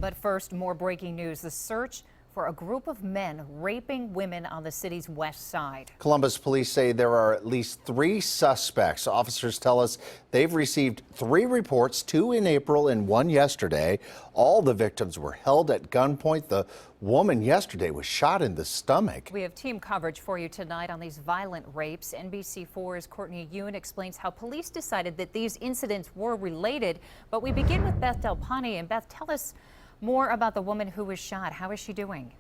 But first, more breaking news. The search for a group of men raping women on the city's west side. Columbus police say there are at least 3 suspects. Officers tell us they've received 3 reports, 2 in April and 1 yesterday. All the victims were held at gunpoint. The woman yesterday was shot in the stomach. We have team coverage for you tonight on these violent rapes. NBC4's Courtney Yoon explains how police decided that these incidents were related. But we begin with Beth Del Pani. And Beth, tell us more about the woman who was shot. How is she doing?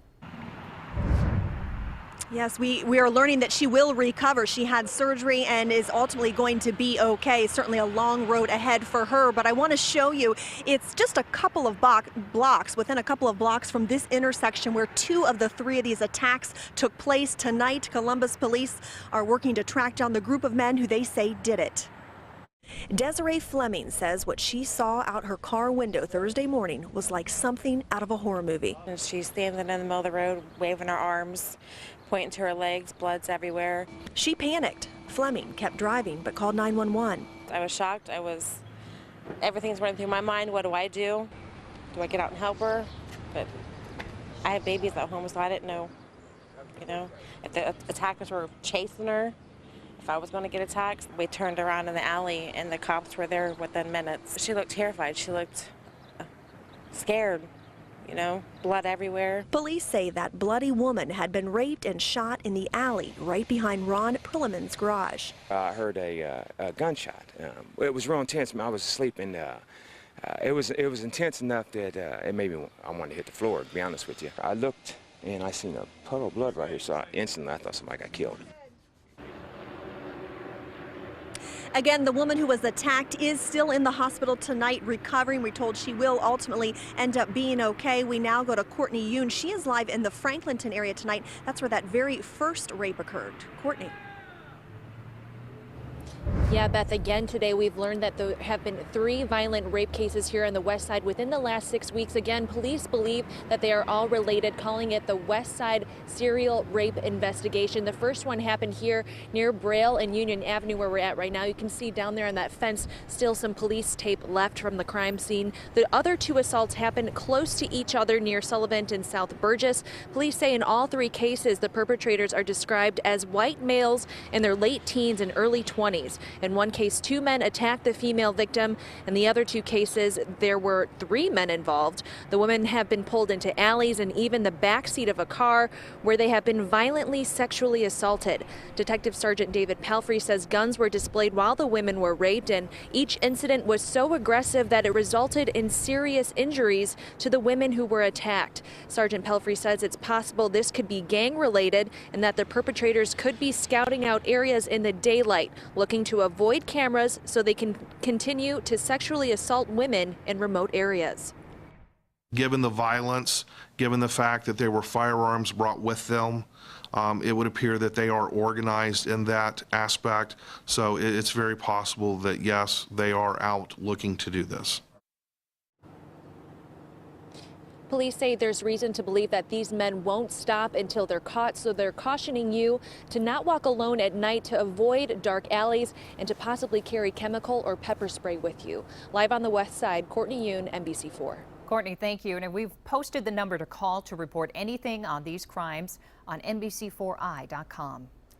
Yes, we are learning that she will recover. She had surgery and is ultimately going to be okay. Certainly a long road ahead for her, but I want to show you, it's just a couple of blocks, within a couple of blocks from this intersection where 2 of the 3 of these attacks took place tonight. Columbus police are working to track down the group of men who they say did it. Desiree Fleming says what she saw out her car window Thursday morning was like something out of a horror movie. And she's standing in the middle of the road, waving her arms, pointing to her legs, blood's everywhere. She panicked. Fleming kept driving but called 911. I was shocked. Everything's running through my mind. What do I do? Do I get out and help her? But I have babies at home, so I didn't know, if the attackers were chasing her. If I was going to get attacked. We turned around in the alley and the cops were there within minutes. She looked terrified. She looked scared, blood everywhere. Police say that bloody woman had been raped and shot in the alley right behind Ron Perlman's garage. I heard a gunshot. It was real intense. I was asleep and it was intense enough that it made me, I wanted to hit the floor, to be honest with you. I looked and I seen a puddle of blood right here, so instantly I thought somebody got killed. Again, the woman who was attacked is still in the hospital tonight recovering. We're told she will ultimately end up being okay. We now go to Courtney Yoon. She is live in the Franklinton area tonight. That's where that very first rape occurred. Courtney. Yeah, Beth, again today we've learned that there have been 3 violent rape cases here on the west side within the last 6 weeks. Again, police believe that they are all related, calling it the West Side Serial Rape Investigation. The first one happened here near Braille and Union Avenue where we're at right now. You can see down there on that fence still some police tape left from the crime scene. The other 2 assaults happened close to each other near Sullivan and South Burgess. Police say in all 3 cases the perpetrators are described as white males in their late teens and early 20s. In one case, 2 men attacked the female victim. In the other 2 cases, there were 3 men involved. The women have been pulled into alleys and even the back seat of a car where they have been violently sexually assaulted. Detective Sergeant David Palfrey says guns were displayed while the women were raped, and each incident was so aggressive that it resulted in serious injuries to the women who were attacked. Sergeant Palfrey says it's possible this could be gang-related and that the perpetrators could be scouting out areas in the daylight, looking to avoid cameras so they can continue to sexually assault women in remote areas. Given the violence, given the fact that there were firearms brought with them, it would appear that they are organized in that aspect. So it's very possible that, yes, they are out looking to do this. Police say there's reason to believe that these men won't stop until they're caught, so they're cautioning you to not walk alone at night, to avoid dark alleys, and to possibly carry chemical or pepper spray with you. Live on the west side, Courtney Yoon, NBC4. Courtney, thank you. And we've posted the number to call to report anything on these crimes on NBC4i.com.